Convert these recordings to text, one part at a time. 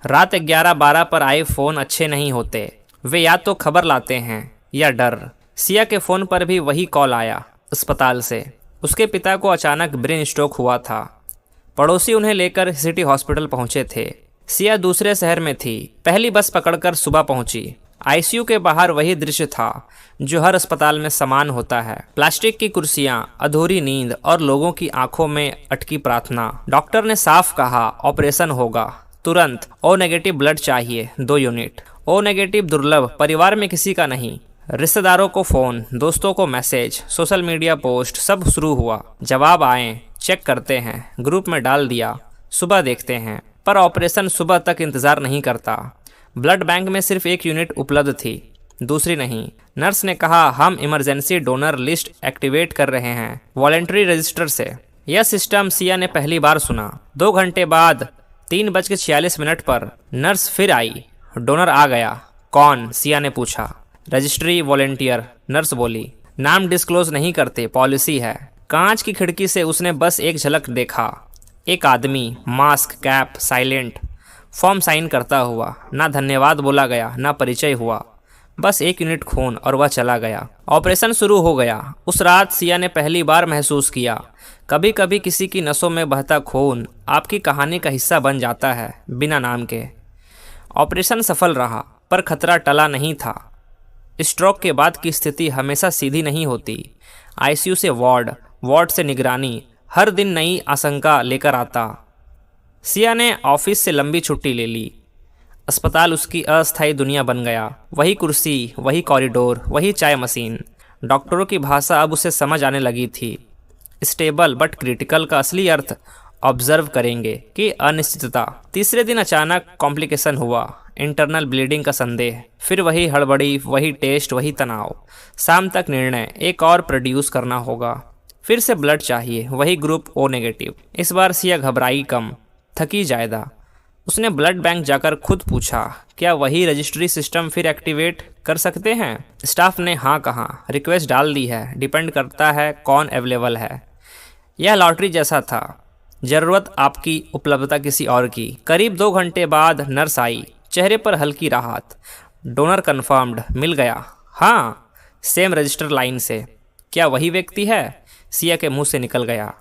रात 11-12 पर आए फ़ोन अच्छे नहीं होते। वे या तो खबर लाते हैं या डर। सिया के फ़ोन पर भी वही कॉल आया अस्पताल से। उसके पिता को अचानक ब्रेन स्ट्रोक हुआ था। पड़ोसी उन्हें लेकर सिटी हॉस्पिटल पहुंचे थे। सिया दूसरे शहर में थी। पहली बस पकड़कर सुबह पहुंची। आईसीयू के बाहर वही दृश्य था जो हर अस्पताल में समान होता है। प्लास्टिक की कुर्सियां, अधूरी नींद और लोगों की आंखों में अटकी प्रार्थना। डॉक्टर ने साफ कहा, ऑपरेशन होगा तुरंत। ओ नेगेटिव ब्लड चाहिए 2 यूनिट। ओ नेगेटिव दुर्लभ, परिवार में किसी का नहीं। रिश्तेदारों को फोन, दोस्तों को मैसेज, सोशल मीडिया पोस्ट, सब शुरू हुआ। जवाब आए, चेक करते हैं, ग्रुप में डाल दिया, सुबह देखते हैं। पर ऑपरेशन सुबह तक इंतजार नहीं करता। ब्लड बैंक में सिर्फ 1 यूनिट उपलब्ध थी, दूसरी नहीं। नर्स ने कहा, हम इमरजेंसी डोनर लिस्ट एक्टिवेट कर रहे हैं वॉलेंट्री रजिस्टर से। यह सिस्टम सिया ने पहली बार सुना। 2 घंटे बाद 3:46 पर नर्स फिर आई। डोनर आ गया। कौन? सिया ने पूछा। रजिस्ट्री वॉलेंटियर, नर्स बोली। नाम डिस्क्लोज नहीं करते, पॉलिसी है। कांच की खिड़की से उसने बस एक झलक देखा। एक आदमी, mask, cap, silent, form sign करता हुआ। ना धन्यवाद बोला गया, ना परिचय हुआ, बस 1 यूनिट खून और वह चला गया। ऑपरेशन शुरू हो गया। उस रात सिया ने पहली बार महसूस किया, कभी कभी किसी की नसों में बहता खून आपकी कहानी का हिस्सा बन जाता है, बिना नाम के। ऑपरेशन सफल रहा, पर खतरा टला नहीं था। स्ट्रोक के बाद की स्थिति हमेशा सीधी नहीं होती। आईसीयू से वार्ड, वार्ड से निगरानी, हर दिन नई आशंका लेकर आता। सिया ने ऑफिस से लंबी छुट्टी ले ली। अस्पताल उसकी अस्थायी दुनिया बन गया। वही कुर्सी, वही कॉरिडोर, वही चाय मशीन। डॉक्टरों की भाषा अब उसे समझ आने लगी थी। स्टेबल बट क्रिटिकल का असली अर्थ ऑब्जर्व करेंगे कि अनिश्चितता। तीसरे दिन अचानक कॉम्प्लिकेशन हुआ, इंटरनल ब्लीडिंग का संदेह। फिर वही हड़बड़ी, वही टेस्ट, वही तनाव। शाम तक निर्णय, एक और प्रोड्यूस करना होगा। फिर से ब्लड चाहिए, वही ग्रुप ओ नेगेटिव। इस बार सिया घबराई कम, थकी ज़्यादा। उसने ब्लड बैंक जाकर खुद पूछा, क्या वही रजिस्ट्री सिस्टम फिर एक्टिवेट कर सकते हैं? स्टाफ ने हाँ कहा, रिक्वेस्ट डाल दी है, डिपेंड करता है कौन अवेलेबल है। यह लॉटरी जैसा था, ज़रूरत आपकी, उपलब्धता किसी और की। करीब 2 घंटे बाद नर्स आई, चेहरे पर हल्की राहत। डोनर कंफर्म्ड, मिल गया। हाँ, सेम रजिस्टर लाइन से। क्या वही व्यक्ति है? सिया के मुंह से निकल गया।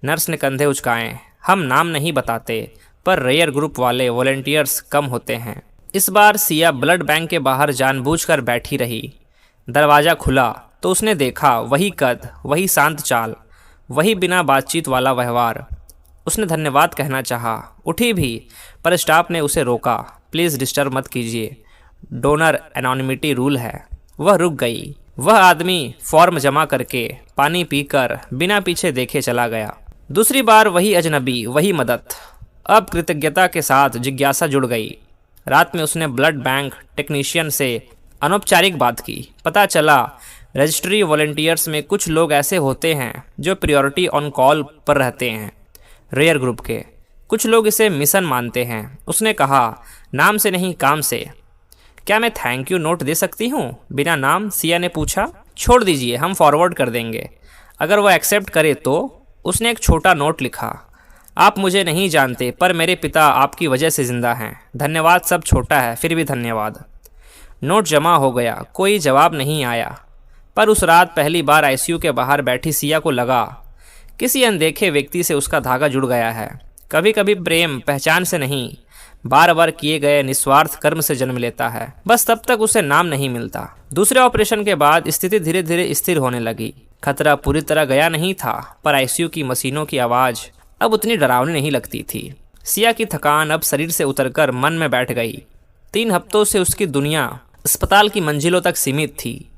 नर्स ने कंधे उचकाए। हम नाम नहीं बताते, पर रेयर ग्रुप वाले वॉलेंटियर्स कम होते हैं। इस बार सिया ब्लड बैंक के बाहर जानबूझकर बैठी रही। दरवाज़ा खुला तो उसने देखा, वही कद, वही शांत चाल, वही बिना बातचीत वाला व्यवहार। उसने धन्यवाद कहना चाहा, उठी भी, पर स्टाफ ने उसे रोका। प्लीज़ डिस्टर्ब मत कीजिए, डोनर एनोनिमिटी रूल है। वह रुक गई। वह आदमी फॉर्म जमा करके, पानी पीकर, बिना पीछे देखे चला गया। दूसरी बार वही अजनबी, वही मदद। अब कृतज्ञता के साथ जिज्ञासा जुड़ गई। रात में उसने ब्लड बैंक टेक्नीशियन से अनौपचारिक बात की। पता चला रजिस्ट्री वॉलेंटियर्स में कुछ लोग ऐसे होते हैं जो प्रायोरिटी ऑन कॉल पर रहते हैं, रेयर ग्रुप के। कुछ लोग इसे मिशन मानते हैं। उसने कहा, नाम से नहीं, काम से। क्या मैं थैंक यू नोट दे सकती हूँ बिना नाम? सिया ने पूछा। छोड़ दीजिए, हम फॉरवर्ड कर देंगे, अगर वो एक्सेप्ट करे तो। उसने एक छोटा नोट लिखा, आप मुझे नहीं जानते, पर मेरे पिता आपकी वजह से जिंदा हैं। धन्यवाद, सब छोटा है, फिर भी धन्यवाद। नोट जमा हो गया। कोई जवाब नहीं आया। पर उस रात पहली बार आईसीयू के बाहर बैठी सिया को लगा, किसी अनदेखे व्यक्ति से उसका धागा जुड़ गया है। कभी कभी प्रेम पहचान से नहीं, बार बार किए गए निस्वार्थ कर्म से जन्म लेता है। बस तब तक उसे नाम नहीं मिलता। दूसरे ऑपरेशन के बाद स्थिति धीरे धीरे स्थिर होने लगी। खतरा पूरी तरह गया नहीं था, पर आईसीयू की मशीनों की आवाज़ अब उतनी डरावनी नहीं लगती थी। सिया की थकान अब शरीर से उतरकर मन में बैठ गई। 3 हफ्तों से उसकी दुनिया अस्पताल की मंजिलों तक सीमित थी।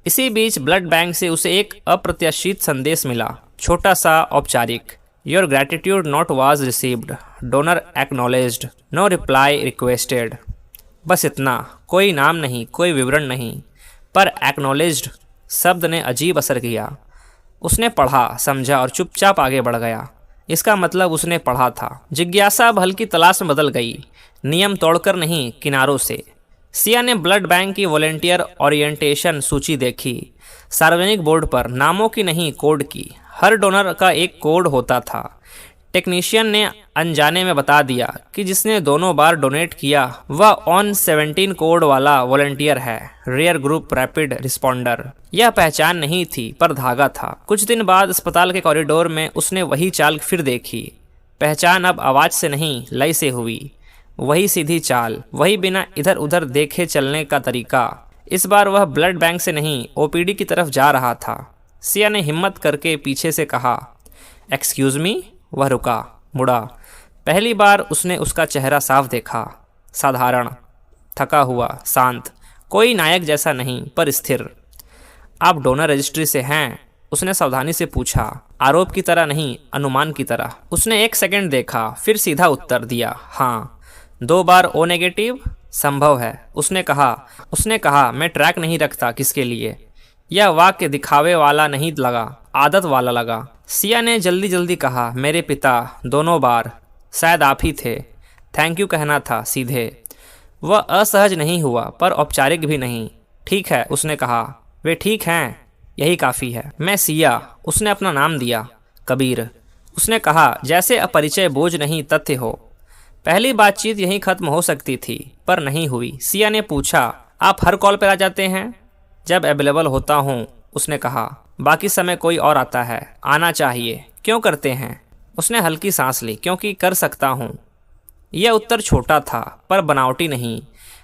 इसी बीच ब्लड बैंक से उसे एक अप्रत्याशित संदेश मिला, छोटा सा, औपचारिक। Your gratitude note was received, donor acknowledged, no reply requested. बस इतना, कोई नाम नहीं, कोई विवरण नहीं, पर एक्नॉलेज्ड शब्द ने अजीब असर किया। उसने पढ़ा, समझा और चुपचाप आगे बढ़ गया। इसका मतलब उसने पढ़ा था। जिज्ञासा अब हल्की तलाश में बदल गई, नियम तोड़कर नहीं, किनारों से। सिया ने ब्लड बैंक की वॉलेंटियर ओरिएंटेशन सूची देखी। सार्वजनिक बोर्ड पर नामों की नहीं, कोड की। हर डोनर का एक कोड होता था। टेक्नीशियन ने अनजाने में बता दिया कि जिसने दोनों बार डोनेट किया वह ऑन 17 कोड वाला वॉलंटियर है, रेयर ग्रुप रैपिड रिस्पॉन्डर। यह पहचान नहीं थी पर धागा था। कुछ दिन बाद अस्पताल के कॉरिडोर में उसने वही चाल फिर देखी। पहचान अब आवाज से नहीं लय से हुई। वही सीधी चाल, वही बिना इधर उधर देखे चलने का तरीका। इस बार वह ब्लड बैंक से नहीं ओपीडी की तरफ जा रहा था। सिया ने हिम्मत करके पीछे से कहा, एक्सक्यूज मी। वह रुका, मुड़ा। पहली बार उसने उसका चेहरा साफ देखा, साधारण, थका हुआ, शांत, कोई नायक जैसा नहीं पर स्थिर। आप डोनर रजिस्ट्री से हैं? उसने सावधानी से पूछा, आरोप की तरह नहीं, अनुमान की तरह। उसने 1 सेकंड देखा, फिर सीधा उत्तर दिया, हाँ। 2 बार ओ नेगेटिव? संभव है। उसने कहा मैं ट्रैक नहीं रखता किसके लिए। यह वाक्य दिखावे वाला नहीं लगा, आदत वाला लगा। सिया ने जल्दी जल्दी कहा, मेरे पिता, दोनों बार। शायद आप ही थे। थैंक यू कहना था, सीधे। वह असहज नहीं हुआ पर औपचारिक भी नहीं। ठीक है, उसने कहा। वे ठीक हैं, यही काफ़ी है। मैं सिया। उसने अपना नाम दिया। कबीर। उसने कहा, जैसे अपरिचय बोझ नहीं तथ्य हो। पहली बातचीत यहीं खत्म हो सकती थी पर नहीं हुई। सिया ने पूछा, आप हर कॉल पर आ जाते हैं? जब अवेलेबल होता हूँ, उसने कहा। बाकी समय कोई और आता है? आना चाहिए। क्यों करते हैं? उसने हल्की सांस ली। क्योंकि कर सकता हूँ। यह उत्तर छोटा था पर बनावटी नहीं।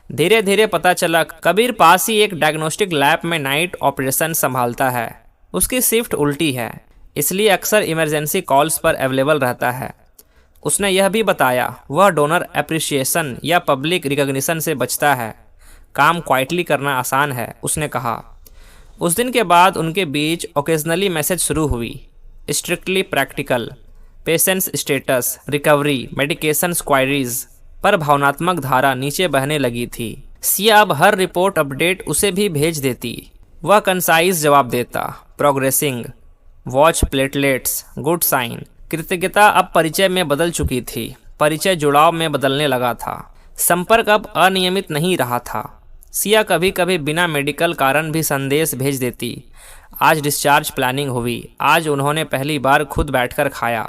धीरे धीरे पता चला कबीर पास ही एक डायग्नोस्टिक लैब में नाइट ऑपरेशन संभालता है। उसकी शिफ्ट उल्टी है, इसलिए अक्सर इमरजेंसी कॉल्स पर अवेलेबल रहता है। उसने यह भी बताया वह डोनर एप्रिसिएशन या पब्लिक रिकॉग्निशन से बचता है। काम क्वाइटली करना आसान है, उसने कहा। उस दिन के बाद उनके बीच ओकेजनली मैसेज शुरू हुई, strictly practical, patients status, recovery, medication queries. पर भावनात्मक धारा नीचे बहने लगी थी। सिया अब हर रिपोर्ट अपडेट उसे भी भेज देती। वह कंसाइज जवाब देता, progressing, watch platelets, good sign. कृतज्ञता अब परिचय में बदल चुकी थी। परिचय जुड़ाव में बदलने लगा था। संपर्क अब अनियमित नहीं रहा था। सिया कभी कभी बिना मेडिकल कारण भी संदेश भेज देती। आज डिस्चार्ज प्लानिंग हुई, आज उन्होंने पहली बार खुद बैठकर खाया।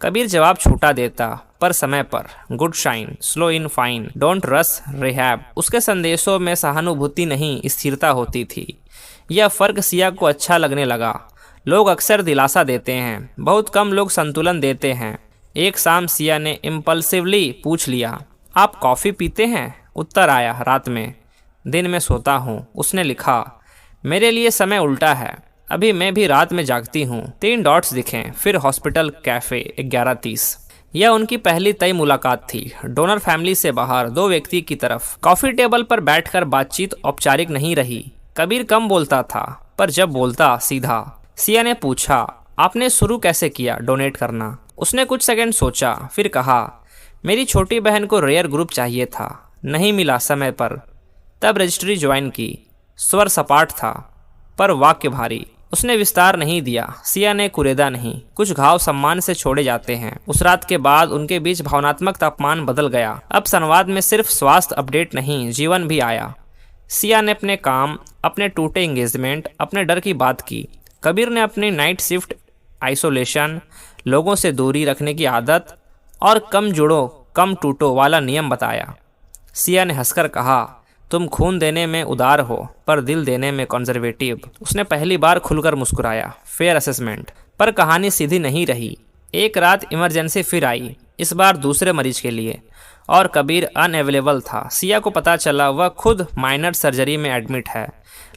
कबीर जवाब छूटा देता पर समय पर, good shine, slow in fine, don't rush rehab. उसके संदेशों में सहानुभूति नहीं, स्थिरता होती थी। यह फर्क सिया को अच्छा लगने लगा। लोग अक्सर दिलासा देते हैं, बहुत कम लोग संतुलन देते हैं। एक शाम सिया ने इम्पल्सिवली पूछ लिया, आप कॉफ़ी पीते हैं? उत्तर आया, रात में। दिन में सोता हूँ। उसने लिखा, मेरे लिए समय उल्टा है, अभी मैं भी रात में जागती हूँ। 3 डॉट्स दिखें, फिर हॉस्पिटल कैफे 11:30। यह उनकी पहली तय मुलाकात थी। डोनर फैमिली से बाहर 2 व्यक्ति की तरफ। कॉफी टेबल पर बैठकर बातचीत औपचारिक नहीं रही। कबीर कम बोलता था पर जब बोलता सीधा। सिया ने पूछा, आपने शुरू कैसे किया डोनेट करना? उसने कुछ सेकंड सोचा, फिर कहा, मेरी छोटी बहन को रेयर ग्रुप चाहिए था, नहीं मिला समय पर, तब रजिस्ट्री ज्वाइन की। स्वर सपाट था पर वाक्य भारी। उसने विस्तार नहीं दिया। सिया ने कुरेदा नहीं। कुछ घाव सम्मान से छोड़े जाते हैं। उस रात के बाद उनके बीच भावनात्मक तापमान बदल गया। अब संवाद में सिर्फ स्वास्थ्य अपडेट नहीं, जीवन भी आया। सिया ने अपने काम, अपने टूटे एंगेजमेंट, अपने डर की बात की। कबीर ने अपनी नाइट शिफ्ट, आइसोलेशन, लोगों से दूरी रखने की आदत और कम जुड़ो कम टूटो वाला नियम बताया। सिया ने हंसकर कहा, तुम खून देने में उदार हो पर दिल देने में कंजर्वेटिव। उसने पहली बार खुलकर मुस्कुराया। Fair assessment. पर कहानी सीधी नहीं रही। एक रात इमरजेंसी फिर आई, इस बार दूसरे मरीज के लिए, और कबीर अनअवेलेबल था। सिया को पता चला वह खुद माइनर सर्जरी में एडमिट है।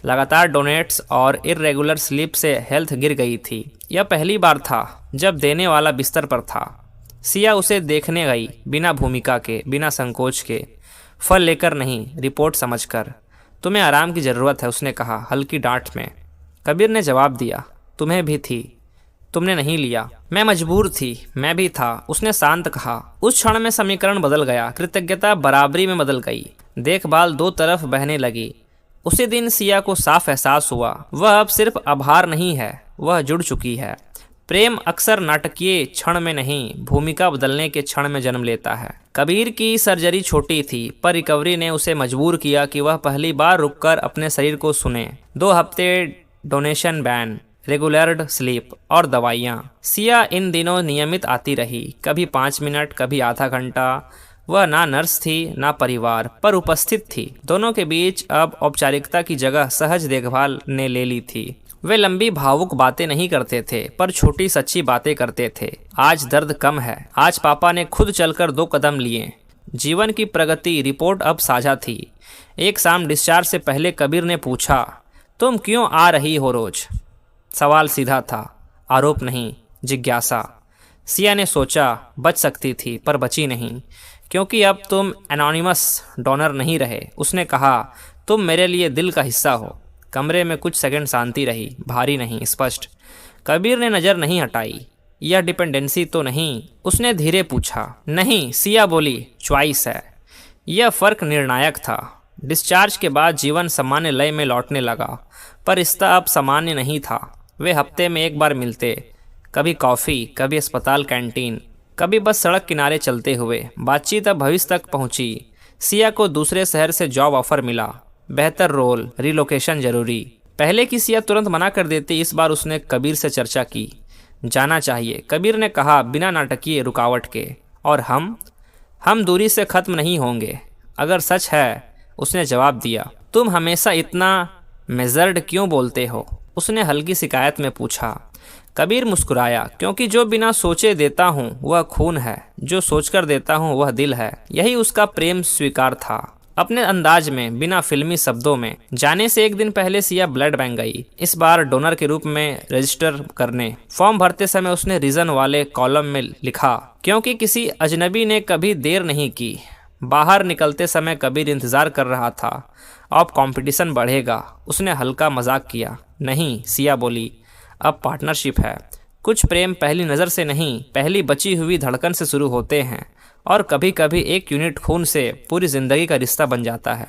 लगातार डोनेट्स और इर्रेगुलर स्लीप से हेल्थ गिर गई थी। यह पहली बार था जब देने वाला बिस्तर पर था। सिया उसे देखने गई, बिना भूमिका के, बिना संकोच के। फल लेकर नहीं, रिपोर्ट समझकर। तुम्हें आराम की ज़रूरत है, उसने कहा हल्की डांट में। कबीर ने जवाब दिया, तुम्हें भी थी, तुमने नहीं लिया। मैं मजबूर थी, मैं भी था, उसने शांत कहा। उस क्षण में समीकरण बदल गया। कृतज्ञता बराबरी में बदल गई। देखभाल 2 तरफ बहने लगी। उसी दिन सिया को साफ एहसास हुआ, वह अब सिर्फ आभार नहीं है, वह जुड़ चुकी है। प्रेम अक्सर नाटकीय क्षण में नहीं, भूमिका बदलने के क्षण में जन्म लेता है। कबीर की सर्जरी छोटी थी पर रिकवरी ने उसे मजबूर किया कि वह पहली बार रुककर अपने शरीर को सुने। 2 हफ्ते डोनेशन बैन, रेगुलर्ड स्लीप और दवाइयाँ। सिया इन दिनों नियमित आती रही, कभी 5 मिनट, कभी आधा घंटा। वह ना नर्स थी ना परिवार, पर उपस्थित थी। दोनों के बीच अब औपचारिकता की जगह सहज देखभाल ने ले ली थी। वे लंबी भावुक बातें नहीं करते थे, पर छोटी सच्ची बातें करते थे। आज दर्द कम है, आज पापा ने खुद चलकर 2 कदम लिए। जीवन की प्रगति रिपोर्ट अब साझा थी। एक शाम डिस्चार्ज से पहले कबीर ने पूछा, तुम क्यों आ रही हो रोज? सवाल सीधा था, आरोप नहीं, जिज्ञासा। सिया ने सोचा बच सकती थी, पर बची नहीं, क्योंकि अब तुम एनोनिमस डोनर नहीं रहे। उसने कहा, तुम मेरे लिए दिल का हिस्सा हो। कमरे में कुछ सेकंड शांति रही, भारी नहीं, स्पष्ट। कबीर ने नज़र नहीं हटाई। यह डिपेंडेंसी तो नहीं? उसने धीरे पूछा। नहीं, सिया बोली, च्वाइस है। यह फर्क निर्णायक था। डिस्चार्ज के बाद जीवन सामान्य लय में लौटने लगा, पर रिश्ता अब सामान्य नहीं था। वे हफ्ते में एक बार मिलते, कभी कॉफ़ी, कभी अस्पताल कैंटीन, कभी बस सड़क किनारे चलते हुए। बातचीत अब भविष्य तक पहुंची। सिया को दूसरे शहर से जॉब ऑफर मिला, बेहतर रोल, रिलोकेशन जरूरी। पहले की सिया तुरंत मना कर देती, इस बार उसने कबीर से चर्चा की। जाना चाहिए, कबीर ने कहा बिना नाटकीय रुकावट के। और हम दूरी से ख़त्म नहीं होंगे अगर सच है, उसने जवाब दिया। तुम हमेशा इतना मेजर्ड क्यों बोलते हो? उसने हल्की शिकायत में पूछा। कबीर मुस्कुराया, क्योंकि जो बिना सोचे देता हूँ वह खून है, जो सोचकर देता हूँ वह दिल है। यही उसका प्रेम स्वीकार था, अपने अंदाज में, बिना फिल्मी शब्दों में। जाने से एक दिन पहले सिया ब्लड बैंक गई, इस बार डोनर के रूप में रजिस्टर करने। फॉर्म भरते समय उसने रीजन वाले कॉलम में लिखा, क्योंकि किसी अजनबी ने कभी देर नहीं की। बाहर निकलते समय कबीर इंतजार कर रहा था। अब कंपटीशन बढ़ेगा, उसने हल्का मजाक किया। नहीं, सिया बोली, अब पार्टनरशिप है। कुछ प्रेम पहली नज़र से नहीं, पहली बची हुई धड़कन से शुरू होते हैं, और कभी कभी एक यूनिट खून से पूरी जिंदगी का रिश्ता बन जाता है।